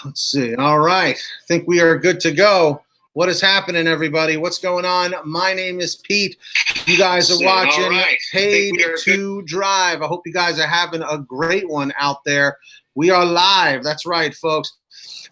Let's see. All right. I think we are good to go. What is happening, everybody? What's going on? My name is Pete. You guys are watching Paid to Drive. I hope you guys are having a great one out there. We are live. That's right, folks.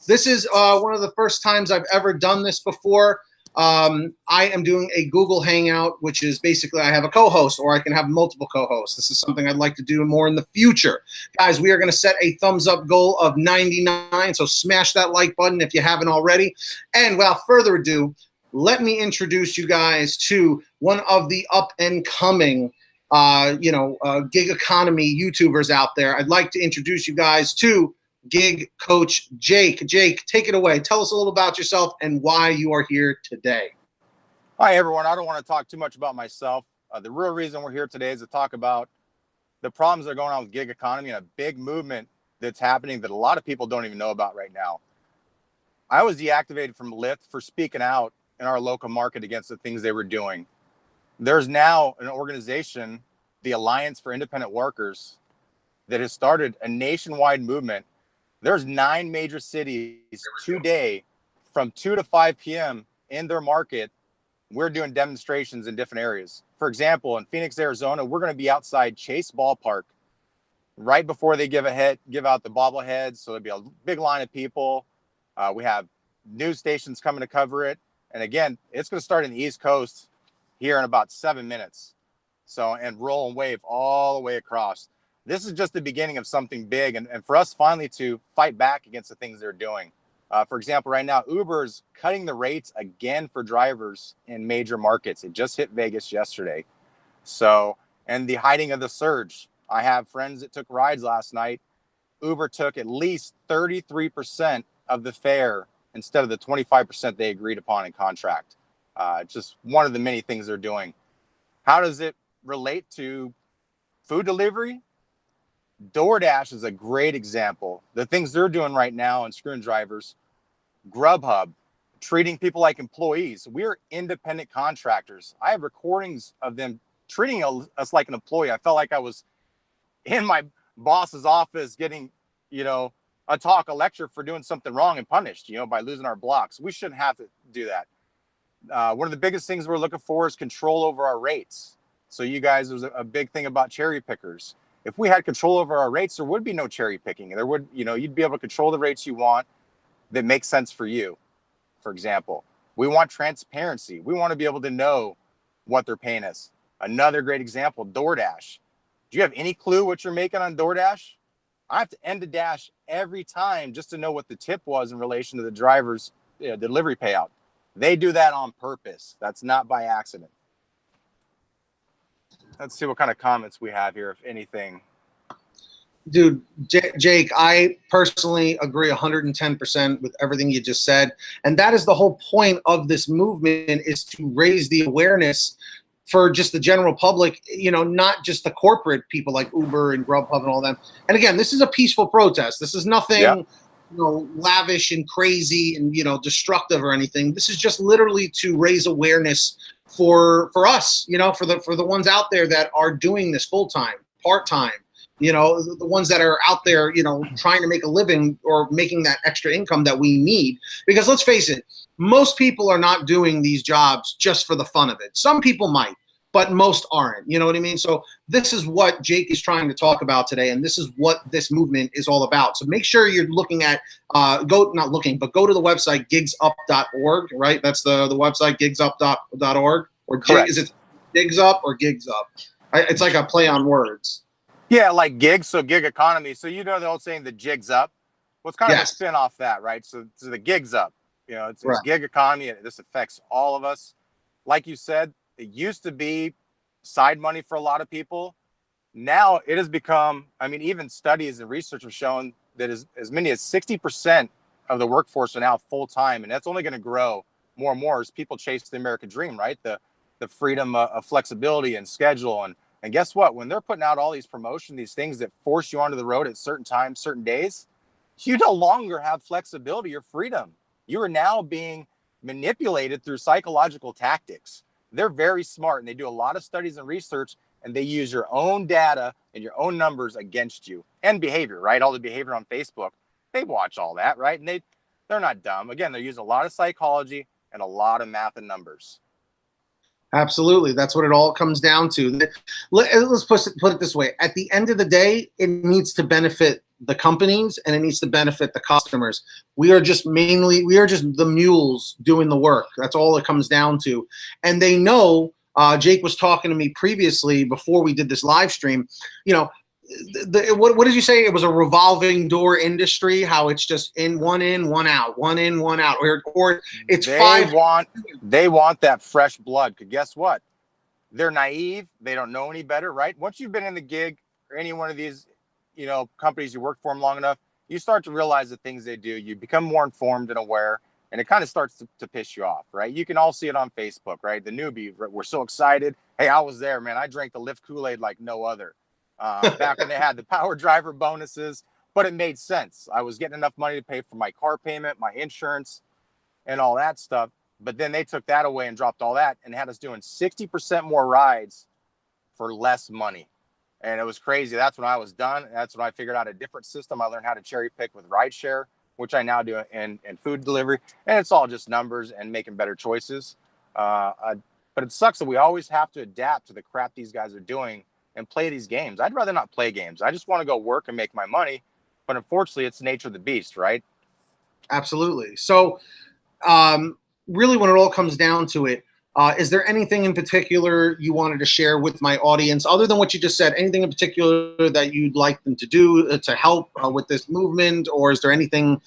This is one of the first times I've ever done this before. I am doing a Google Hangout, which is basically I have a co-host, or I can have multiple co-hosts. This is something I'd like to do more in the future. Guys, we are going to set a thumbs up goal of 99, so smash that like button if you haven't already. And without further ado, let me introduce you guys to one of the up-and-coming gig economy YouTubers out there. I'd like to introduce you guys to Gig Coach Jake. Jake, take it away. Tell us a little about yourself and why you are here today. Hi, everyone. I don't want to talk too much about myself. The real reason we're here today is to talk about the problems that are going on with gig economy and a big movement that's happening that a lot of people don't even know about right now. I was deactivated from Lyft for speaking out in our local market against the things they were doing. There's now an organization, the Alliance for Independent Workers, that has started a nationwide movement. There's 9 major cities today from 2 to 5 p.m. in their market. We're doing demonstrations in different areas. For example, in Phoenix, Arizona, we're going to be outside Chase Ballpark right before they give out the bobbleheads. So there'll be a big line of people. We have news stations coming to cover it. And again, it's going to start in the East Coast here in about 7 minutes. So, and roll and wave all the way across. This is just the beginning of something big, and for us finally to fight back against the things they're doing. For example, right now, Uber's cutting the rates again for drivers in major markets. It just hit Vegas yesterday. So, and the hiding of the surge. I have friends that took rides last night. Uber took at least 33% of the fare instead of the 25% they agreed upon in contract. Just one of the many things they're doing. How does it relate to food delivery? DoorDash is a great example. The things they're doing right now and screwing drivers. Grubhub, treating people like employees. We're independent contractors. I have recordings of them treating us like an employee. I felt like I was in my boss's office getting, a lecture for doing something wrong and punished, by losing our blocks. We shouldn't have to do that. One of the biggest things we're looking for is control over our rates. So you guys, there's a big thing about cherry pickers. If we had control over our rates, there would be no cherry picking. There would, you'd be able to control the rates you want that make sense for you. For example, we want transparency. We want to be able to know what they're paying us. Another great example, DoorDash. Do you have any clue what you're making on DoorDash? I have to end a dash every time just to know what the tip was in relation to the driver's delivery payout. They do that on purpose. That's not by accident. Let's see what kind of comments we have here, if anything. Dude, Jake, I personally agree 110% with everything you just said. And that is the whole point of this movement, is to raise the awareness for just the general public, not just the corporate people like Uber and Grubhub and all them. And again, this is a peaceful protest. This is nothing, lavish and crazy and, destructive or anything. This is just literally to raise awareness for us, for the ones out there that are doing this full-time, part-time, the ones that are out there, trying to make a living or making that extra income that we need. Because let's face it, most people are not doing these jobs just for the fun of it. Some people might, but most aren't. You know what I mean? So this is what Jake is trying to talk about today, and this is what this movement is all about. So make sure you're looking at, go to the website, gigsup.org, right? That's the website, gigsup.org. Or is it Gigs Up or Gigs Up? It's like a play on words. Yeah, like gigs, so gig economy. So the old saying, the jig's up. Well, it's kind of a spin off that, right? So the gig's up. It's gig economy, and this affects all of us. Like you said, it used to be side money for a lot of people. Now it has become, even studies and research have shown that as many as 60% of the workforce are now full-time, and that's only going to grow more and more as people chase the American dream, right? The freedom of flexibility and schedule. And guess what? When they're putting out all these promotions, these things that force you onto the road at certain times, certain days, you no longer have flexibility or freedom. You are now being manipulated through psychological tactics. They're very smart, and they do a lot of studies and research, and they use your own data and your own numbers against you and behavior, right? All the behavior on Facebook. They watch all that, right? And they're not dumb. Again, they're using a lot of psychology and a lot of math and numbers. Absolutely. That's what it all comes down to. Let's put it this way. At the end of the day, it needs to benefit the companies and it needs to benefit the customers. We are just the mules doing the work. That's all it comes down to. And they know, Jake was talking to me previously before we did this live stream, you know, what did you say? It was a revolving door industry. How it's just in, one out, one in, one out, or it's they want that fresh blood. Because guess what? They're naive. They don't know any better, right? Once you've been in the gig or any one of these, companies, you work for them long enough, you start to realize the things they do. You become more informed and aware, and it kind of starts to piss you off, right? You can all see it on Facebook, right? The newbie, we're so excited. Hey, I was there, man. I drank the Lyft Kool-Aid like no other. Back when they had the power driver bonuses, but it made sense. I was getting enough money to pay for my car payment, my insurance, and all that stuff. But then they took that away and dropped all that and had us doing 60% more rides for less money. And it was crazy. That's when I was done. That's when I figured out a different system. I learned how to cherry pick with rideshare, which I now do in food delivery. And it's all just numbers and making better choices. But it sucks that we always have to adapt to the crap these guys are doing and play these games. I'd rather not play games. I just want to go work and make my money. But unfortunately, it's the nature of the beast, right? Absolutely. So, really, when it all comes down to it, is there anything in particular you wanted to share with my audience, other than what you just said? Anything in particular that you'd like them to do to help with this movement, or is there anything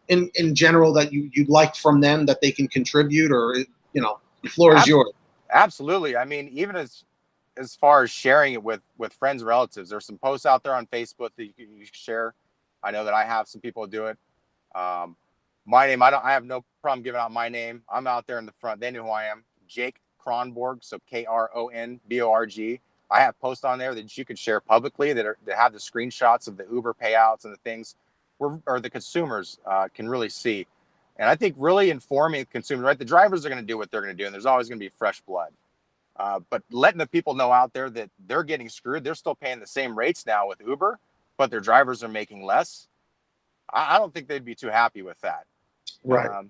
in general that you'd like from them that they can contribute, or the floor is yours. Absolutely. I mean, even as far as sharing it with friends and relatives, there's some posts out there on Facebook that you can share. I know that I have some people do it. My name, I have no problem giving out my name. I'm out there in the front. They know who I am. Jake Kronborg, so Kronborg. I have posts on there that you can share publicly that have the screenshots of the Uber payouts and the things or the consumers can really see. And I think really informing consumers, right? The drivers are going to do what they're going to do, and there's always going to be fresh blood. But letting the people know out there that they're getting screwed, they're still paying the same rates now with Uber, but their drivers are making less. I don't think they'd be too happy with that. Right.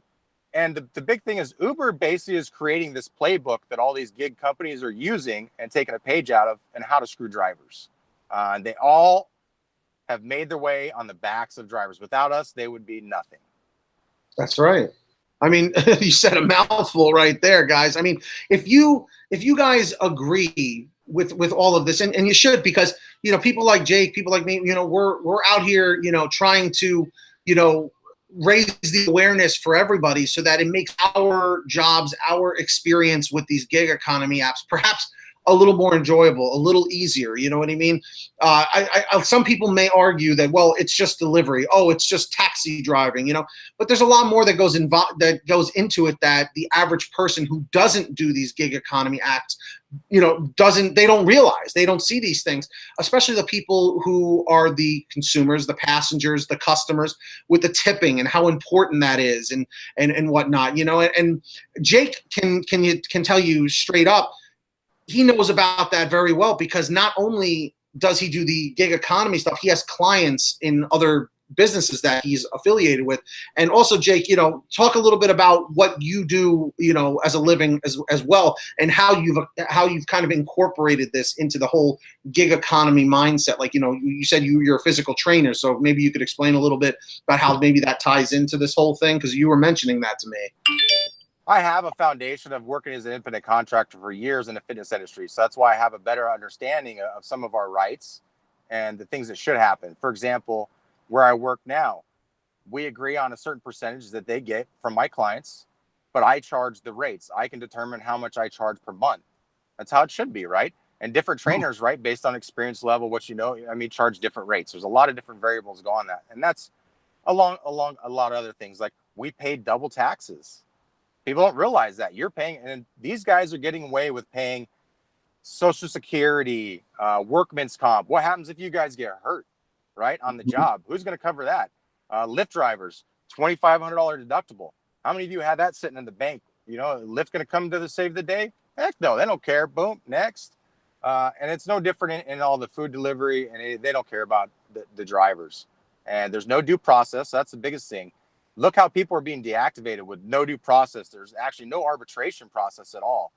And the big thing is Uber basically is creating this playbook that all these gig companies are using and taking a page out of and how to screw drivers. And they all have made their way on the backs of drivers. Without us, they would be nothing. That's right. I mean, you said a mouthful right there, guys. I mean, if you guys agree with all of this, and you should, because people like Jake, people like me, we're out here, trying to, raise the awareness for everybody so that it makes our jobs, our experience with these gig economy apps perhaps a little more enjoyable, a little easier. You know what I mean? Some people may argue that, well, it's just delivery. Oh, it's just taxi driving, but there's a lot more that goes into it that the average person who doesn't do these gig economy acts, they don't realize. They don't see these things, especially the people who are the consumers, the passengers, the customers, with the tipping and how important that is and whatnot, and Jake can tell you straight up, he knows about that very well, because not only does he do the gig economy stuff, he has clients in other businesses that he's affiliated with. And also, Jake, talk a little bit about what you do, as a living as well, and how you've kind of incorporated this into the whole gig economy mindset. Like, you said you're a physical trainer, so maybe you could explain a little bit about how maybe that ties into this whole thing, because you were mentioning that to me. I have a foundation of working as an independent contractor for years in the fitness industry. So that's why I have a better understanding of some of our rights and the things that should happen. For example, where I work now, we agree on a certain percentage that they get from my clients, but I charge the rates. I can determine how much I charge per month. That's how it should be, right? And different trainers, right, based on experience level, charge different rates. There's a lot of different variables go on that. And that's along a lot of other things. Like, we pay double taxes. People don't realize that you're paying, and these guys are getting away with paying Social Security, workman's comp. What happens if you guys get hurt, right, on the job? Who's going to cover that? Lyft drivers, $2,500 deductible. How many of you had that sitting in the bank? Lyft going to come to save the day? Heck no, they don't care. Boom, next. And it's no different in all the food delivery, and they don't care about the drivers. and there's no due process. So that's the biggest thing. Look how people are being deactivated with no due process. There's actually no arbitration process at all.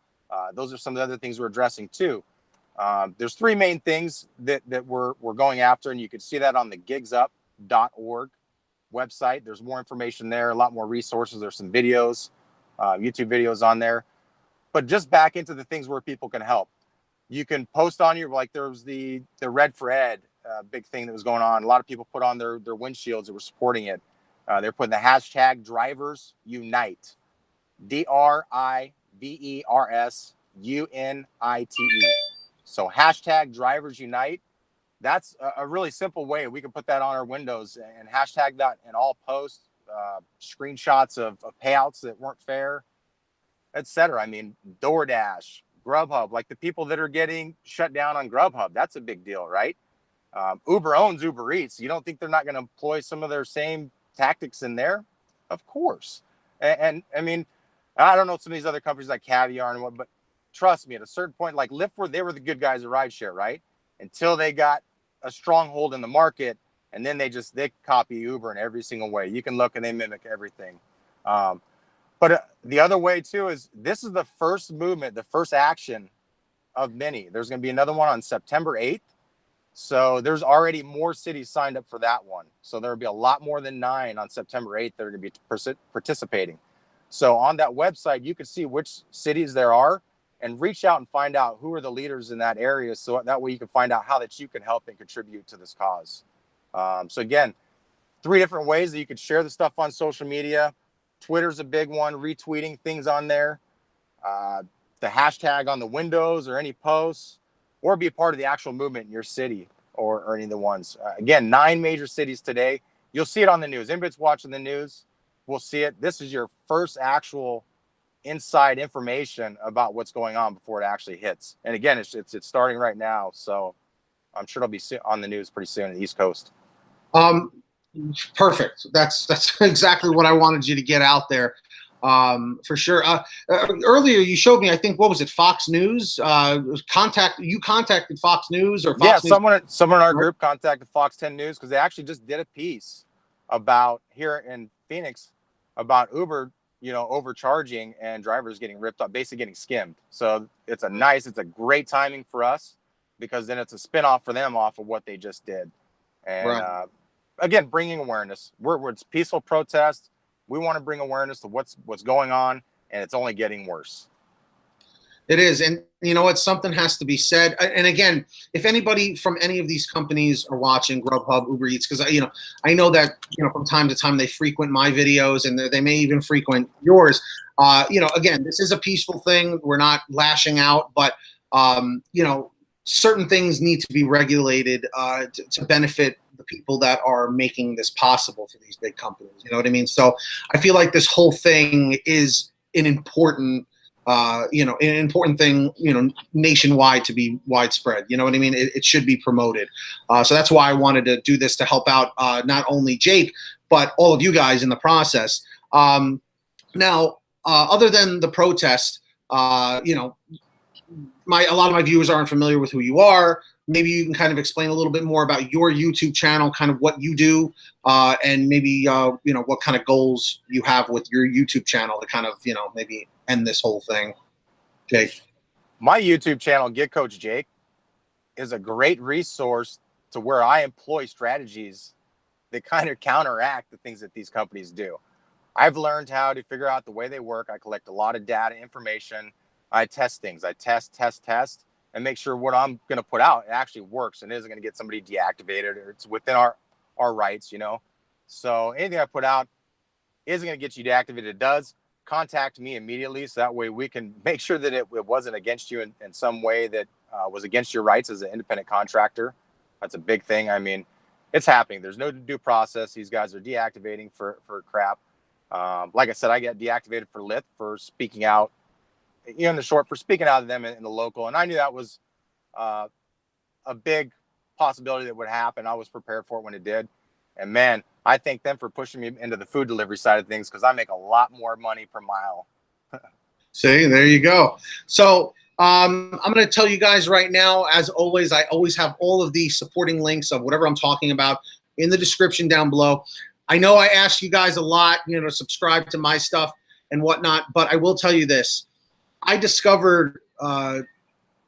Those are some of the other things we're addressing too. There's three main things that we're going after, and you can see that on the gigsup.org website. There's more information there, a lot more resources. There's some videos, YouTube videos on there. But just back into the things where people can help. You can post on your, like there was the Red for Ed big thing that was going on. A lot of people put on their windshields that were supporting it. They're putting the hashtag Drivers Unite, DRIVERSUNITE. So hashtag Drivers Unite. That's a really simple way. We can put that on our windows and hashtag that in all posts, screenshots of payouts that weren't fair, etc. I mean, DoorDash, Grubhub, like the people that are getting shut down on Grubhub, that's a big deal, right? Uber owns Uber Eats. You don't think they're not going to employ some of their same tactics in there? Of course. And I mean, I don't know some of these other companies like Caviar and what, but trust me, at a certain point, like Lyft, they were the good guys of rideshare, right? Until they got a stronghold in the market, and then they copy Uber in every single way. You can look and they mimic everything. But the other way too is this is the first movement, the first action of many. There's going to be another one on September 8th. So there's already more cities signed up for that one. So there'll be a lot more than 9 on September 8th that are going to be participating. So on that website, you can see which cities there are and reach out and find out who are the leaders in that area. So that way you can find out how that you can help and contribute to this cause. So again, 3 different ways that you could share the stuff on social media. Twitter's a big one, retweeting things on there. The hashtag on the windows or any posts, or be a part of the actual movement in your city or any of the ones. Again, 9 major cities today. You'll see it on the news. Anybody's watching the news will see it. This is your first actual inside information about what's going on before it actually hits. And again, it's starting right now. So I'm sure it'll be on the news pretty soon on the East Coast. Perfect. That's exactly what I wanted you to get out there. For sure. Earlier you showed me, I think, what was it, Fox News? You contacted Fox News or Fox News? Someone in our group contacted Fox 10 News because they actually just did a piece about here in Phoenix about Uber, overcharging and drivers getting ripped up, basically getting skimmed. So it's a great timing for us because then it's a spinoff for them off of what they just did. And right. Again, bringing awareness. It's peaceful protest. We want to bring awareness to what's going on, and it's only getting worse. It is. And you know what? Something has to be said. And again, if anybody from any of these companies are watching, Grubhub, Uber Eats, because I know that from time to time they frequent my videos and they may even frequent yours. Again, this is a peaceful thing. We're not lashing out, but certain things need to be regulated to benefit the people that are making this possible for these big companies. You know what I mean? So I feel like this whole thing is an important thing, nationwide to be widespread. You know what I mean? It should be promoted. So that's why I wanted to do this to help out not only Jake, but all of you guys in the process. Now, other than the protest, a lot of my viewers aren't familiar with who you are. Maybe you can kind of explain a little bit more about your YouTube channel, kind of what you do, and maybe what kind of goals you have with your YouTube channel to kind of maybe end this whole thing. Jake. My YouTube channel, Get Coach Jake, is a great resource to where I employ strategies that kind of counteract the things that these companies do. I've learned how to figure out the way they work. I collect a lot of data, information. I test things. I test, and make sure what I'm going to put out actually works and isn't going to get somebody deactivated, or it's within our rights, So anything I put out isn't going to get you deactivated. It does. Contact me immediately, so that way we can make sure that it wasn't against you in some way that was against your rights as an independent contractor. That's a big thing. I mean, it's happening. There's no due process. These guys are deactivating for crap. Like I said, I get deactivated for Lyft for speaking out, for speaking out of them in the local. And I knew that was a big possibility that would happen. I was prepared for it when it did. And man, I thank them for pushing me into the food delivery side of things because I make a lot more money per mile. See, there you go. So I'm going to tell you guys right now, as always, I always have all of the supporting links of whatever I'm talking about in the description down below. I know I asked you guys a lot, to subscribe to my stuff and whatnot, but I will tell you this. I discovered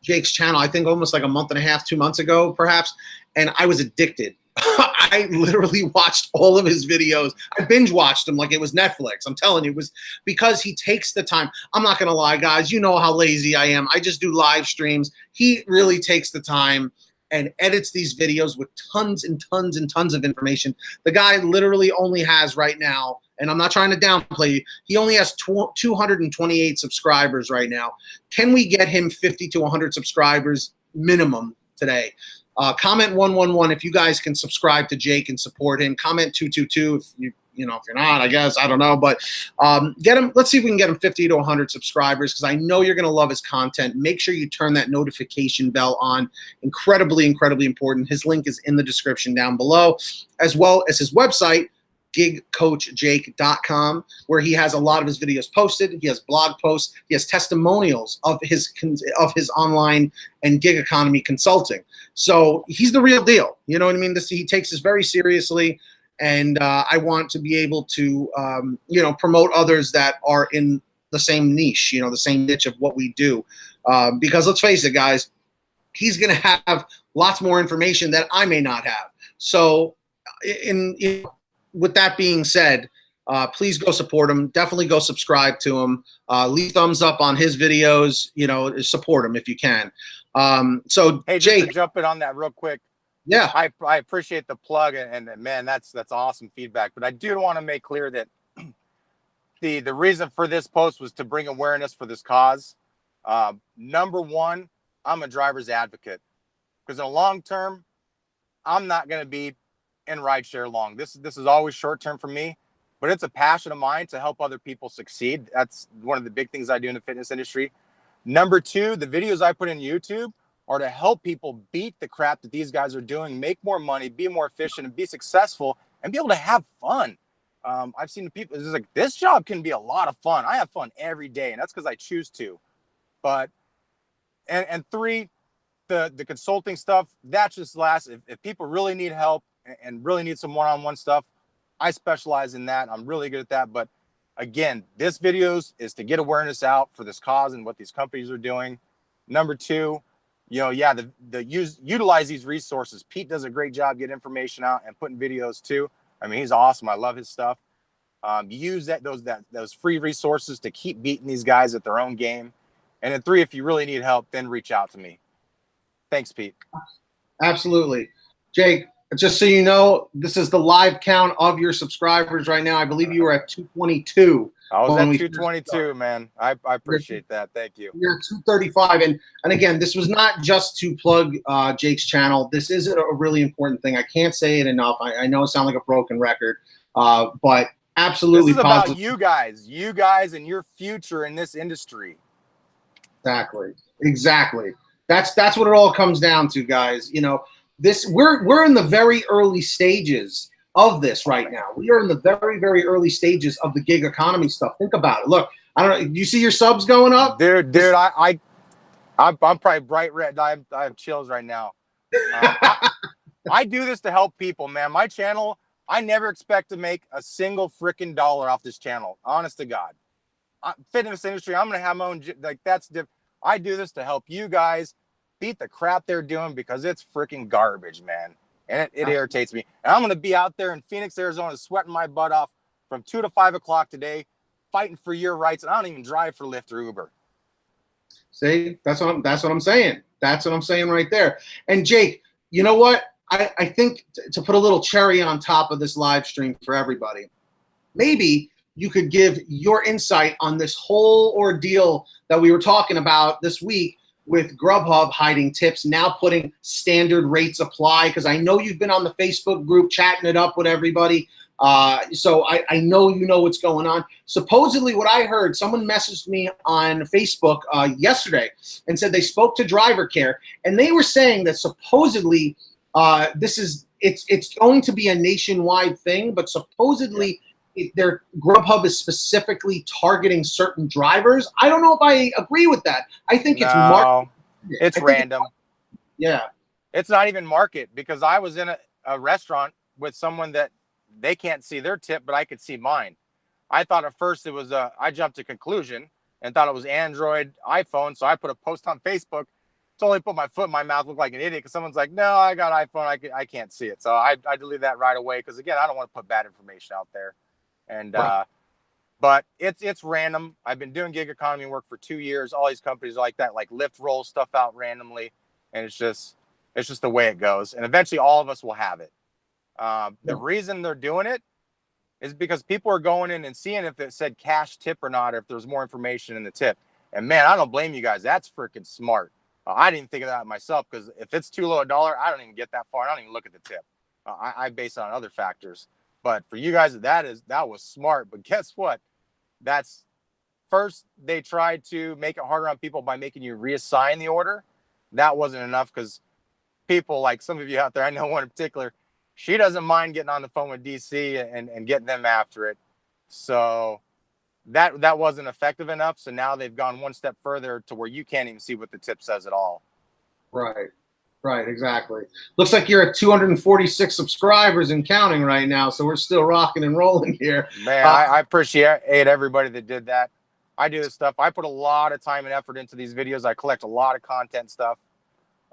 Jake's channel, I think almost like a month and a half, 2 months ago, perhaps, and I was addicted. I literally watched all of his videos. I binge watched them like it was Netflix. I'm telling you, it was because he takes the time. I'm not going to lie, guys. You know how lazy I am. I just do live streams. He really takes the time and edits these videos with tons and tons and tons of information. The guy literally only has right now, and I'm not trying to downplay you, he only has 228 subscribers right now. Can we get him 50 to 100 subscribers minimum today? Comment 111 if you guys can subscribe to Jake and support him. Comment 222 if if you're not, I guess, I don't know, but get him. Let's see if we can get him 50 to 100 subscribers, because I know you're going to love his content. Make sure you turn that notification bell on. Incredibly, incredibly important. His link is in the description down below, as well as his website, gigcoachjake.com, where he has a lot of his videos posted. He has blog posts. He has testimonials of his online and gig economy consulting. So he's the real deal. You know what I mean? He takes this very seriously, and I want to be able to promote others that are in the same niche, the same niche of what we do. Because let's face it, guys, he's going to have lots more information that I may not have. So with that being said, please go support him. Definitely go subscribe to him. Leave thumbs up on his videos. Support him if you can. So hey, Jake, just to jump in on that real quick. Yeah, I appreciate the plug, and man, that's awesome feedback. But I do want to make clear that the reason for this post was to bring awareness for this cause. Number one, I'm a driver's advocate, because in the long term, I'm not going to be in rideshare long. This is always short term for me, but it's a passion of mine to help other people succeed. That's one of the big things I do in the fitness industry. Number two, the videos I put in YouTube are to help people beat the crap that these guys are doing, make more money, be more efficient, and be successful, and be able to have fun. I've seen the people, it's like, this job can be a lot of fun. I have fun every day, and that's because I choose to. But, and three, the consulting stuff, that's just last. If people really need help and really need some one-on-one stuff, I specialize in that. I'm really good at that. But again, this videos is to get awareness out for this cause and what these companies are doing. Number two, utilize these resources. Pete does a great job getting information out and putting videos too. I mean, he's awesome. I love his stuff. Use those free resources to keep beating these guys at their own game. And then three, if you really need help, then reach out to me. Thanks, Pete. Absolutely. Jake, just so you know, this is the live count of your subscribers right now. I believe you were at 222. I was at 222, man. I appreciate that. Thank you. You're at 235. And again, this was not just to plug Jake's channel. This is a really important thing. I can't say it enough. I know it sounds like a broken record, but absolutely. This is about you guys and your future in this industry. Exactly. That's what it all comes down to, guys. We're in the very early stages of this right now. We are in the very, very early stages of the gig economy stuff. Think about it. Look, I don't know. Do you see your subs going up? Dude, I'm probably bright red. I have chills right now. I do this to help people, man. My channel, I never expect to make a single freaking dollar off this channel. Honest to God. Fitness industry, I'm going to have my own, that's different. I do this to help you guys beat the crap they're doing, because it's freaking garbage, man. And it irritates me. And I'm going to be out there in Phoenix, Arizona, sweating my butt off from 2 to 5 o'clock today, fighting for your rights. And I don't even drive for Lyft or Uber. See, that's what I'm saying. That's what I'm saying right there. And Jake, you know what? I think to put a little cherry on top of this live stream for everybody, maybe you could give your insight on this whole ordeal that we were talking about this week with Grubhub hiding tips, now putting standard rates apply, because I know you've been on the Facebook group chatting it up with everybody. So I know you know what's going on. Supposedly what I heard, someone messaged me on Facebook yesterday and said they spoke to driver care, and they were saying that supposedly it's going to be a nationwide thing, but supposedly their Grubhub is specifically targeting certain drivers. I don't know if I agree with that. I think it's market. It's random. Yeah. It's not even market, because I was in a restaurant with someone that they can't see their tip, but I could see mine. I thought at first it was I jumped to conclusion and thought it was Android, iPhone. So I put a post on Facebook. Totally put my foot in my mouth, looked like an idiot because someone's like, no, I got iPhone. I can't see it. So I deleted that right away because, again, I don't want to put bad information out there. And right. But it's random. I've been doing gig economy work for 2 years. All these companies are like that, like Lyft rolls stuff out randomly. And it's just the way it goes. And eventually all of us will have it. The reason they're doing it is because people are going in and seeing if it said cash tip or not, or if there's more information in the tip. And man, I don't blame you guys. That's freaking smart. I didn't think of that myself because if it's too low a dollar, I don't even get that far. I don't even look at the tip. I base it on other factors. But for you guys, that was smart. But guess what? That's first they tried to make it harder on people by making you reassign the order. That wasn't enough because people like some of you out there, I know one in particular, she doesn't mind getting on the phone with DC and getting them after it. So that wasn't effective enough. So now they've gone one step further to where you can't even see what the tip says at all. Right, exactly. Looks like you're at 246 subscribers and counting right now. So we're still rocking and rolling here. Man, I appreciate everybody that did that. I do this stuff. I put a lot of time and effort into these videos. I collect a lot of content stuff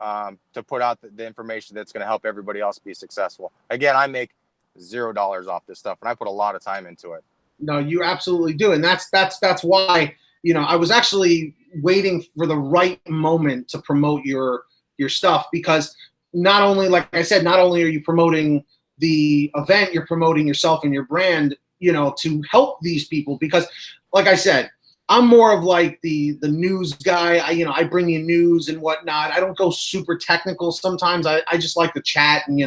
to put out the information that's going to help everybody else be successful. Again, I make $0 off this stuff, and I put a lot of time into it. No, you absolutely do. And that's why, I was actually waiting for the right moment to promote your stuff, because not only, like I said, not only are you promoting the event, you're promoting yourself and your brand, to help these people. Because like I said, I'm more of like the news guy. I bring you news and whatnot. I don't go super technical. Sometimes I just like to chat and,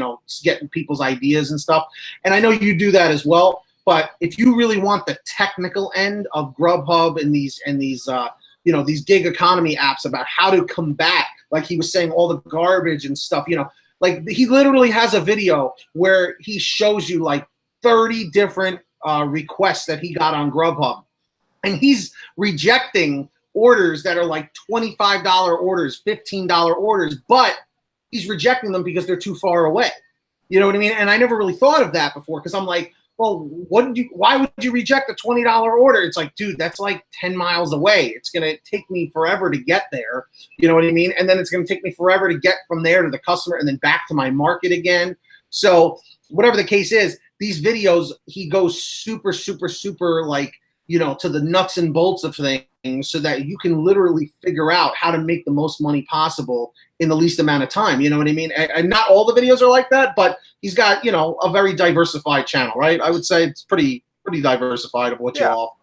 getting people's ideas and stuff. And I know you do that as well. But if you really want the technical end of Grubhub and these gig economy apps about how to combat, like he was saying, all the garbage and stuff, like he literally has a video where he shows you like 30 different requests that he got on Grubhub. And he's rejecting orders that are like $25 orders, $15 orders, but he's rejecting them because they're too far away. You know what I mean? And I never really thought of that before, because I'm like, well, why would you reject a $20 order? It's like, dude, that's like 10 miles away. It's going to take me forever to get there. You know what I mean? And then it's going to take me forever to get from there to the customer and then back to my market again. So whatever the case is, these videos, he goes super, super, super like, to the nuts and bolts of things so that you can literally figure out how to make the most money possible in the least amount of time. You know what I mean? And not all the videos are like that, but he's got, a very diversified channel, right? I would say it's pretty diversified of what you offer.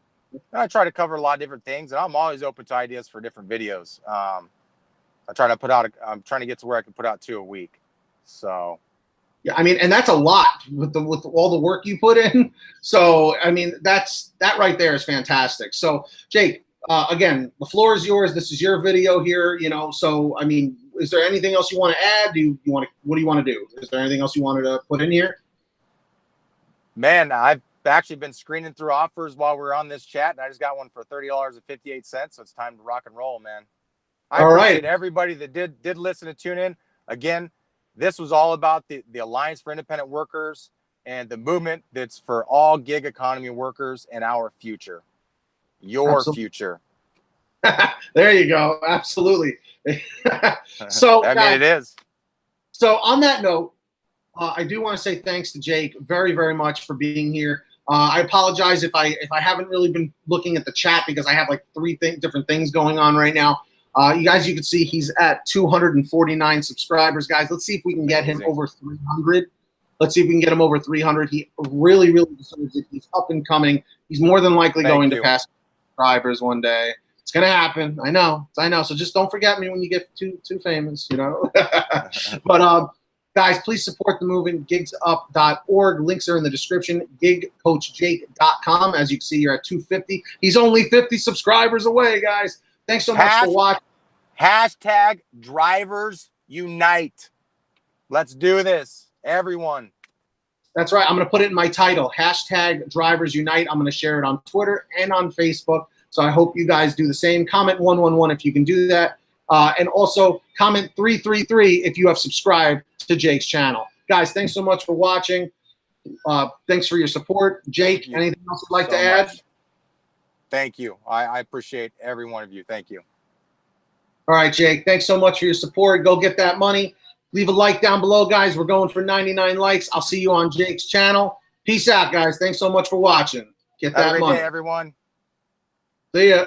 I try to cover a lot of different things, and I'm always open to ideas for different videos. I'm trying to get to where I can put out 2 a week. So. Yeah, I mean, and that's a lot with all the work you put in. So, I mean, that right there is fantastic. So, Jake, again, the floor is yours. This is your video here, So, I mean, is there anything else you want to add? What do you want to do? Is there anything else you wanted to put in here? Man, I've actually been screening through offers while we're on this chat, and I just got one for $30.58. So it's time to rock and roll, man. I appreciate everybody that did listen and tune in. Again, this was all about the Alliance for Independent Workers and the movement that's for all gig economy workers and our future. Your future. There you go. Absolutely. So I mean, it is. So on that note, I do want to say thanks to Jake very, very much for being here. I apologize if I haven't really been looking at the chat because I have like three different things going on right now. You can see he's at 249 subscribers, guys. Let's see if we can get him over 300. Let's see if we can get him over 300. He really, really deserves it. He's up and coming. He's more than likely going to pass subscribers one day. It's going to happen. I know. So just don't forget me when you get too famous, But guys, please support the movement, gigsup.org. Links are in the description, gigcoachjake.com. As you can see, you're at 250. He's only 50 subscribers away, guys. Thanks so much for watching. Hashtag drivers unite. Let's do this, everyone. That's right. I'm going to put it in my title, hashtag drivers unite. I'm going to share it on Twitter and on Facebook. So I hope you guys do the same. Comment 111 if you can do that. And also comment 333 if you have subscribed to Jake's channel. Guys, thanks so much for watching. Thanks for your support. Jake, anything else you'd like to add? Thank you. I appreciate every one of you. Thank you. All right, Jake. Thanks so much for your support. Go get that money. Leave a like down below, guys. We're going for 99 likes. I'll see you on Jake's channel. Peace out, guys. Thanks so much for watching. Get that money. Have a great day, everyone. See ya.